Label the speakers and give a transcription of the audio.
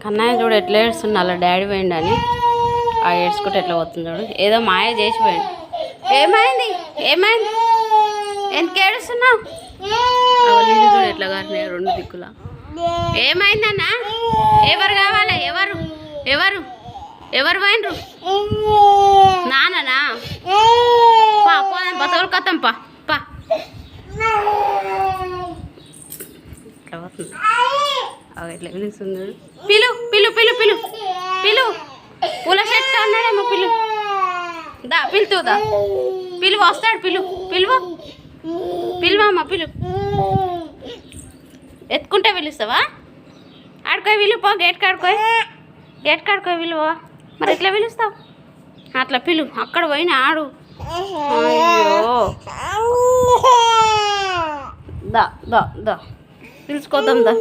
Speaker 1: కన్నయ్య చూడు ఎట్లా ఏడుస్తుండు, అలా డాడీ పోయిండు అని ఆ ఏడ్చుకుంటే ఎట్లా పోతుంది చూడు. ఏదో మాయ చేసి పోయిండు. ఏమైంది ఏమైంది ఎందుకు ఏడుస్తున్నావు? నీళ్ళు చూడు ఎట్లా కారినాయి రెండు దిక్కులా. ఏమైందన్నా? ఎవరు కావాలి? ఎవరు ఎవరు ఎవరు పోయినరు? నాన్ననా? పా పోదాం బతకలు కథం పా పా. ఇట్లా పోతుంది ఎట్లా పిలుస్తుంది. పిలు పిలు పిలు పిలు పిలు. పూల చెట్టు అన్నాడేమో పిలు. దా పిలుతుందా? పిలువ వస్తాడు. పిలు పిలువ పిలువమ్మ పిలు. ఎత్తుకుంటే పిలుస్తావా? ఆడుకోయి పిలువు పో. గేట్ కాడుకోయి పిలువ. మరి ఎట్లా పిలుస్తావు? అట్లా పిలు. అక్కడ పోయిన ఆడు. అయ్యో దా దా దా పిలుచుకోద్దాం దా.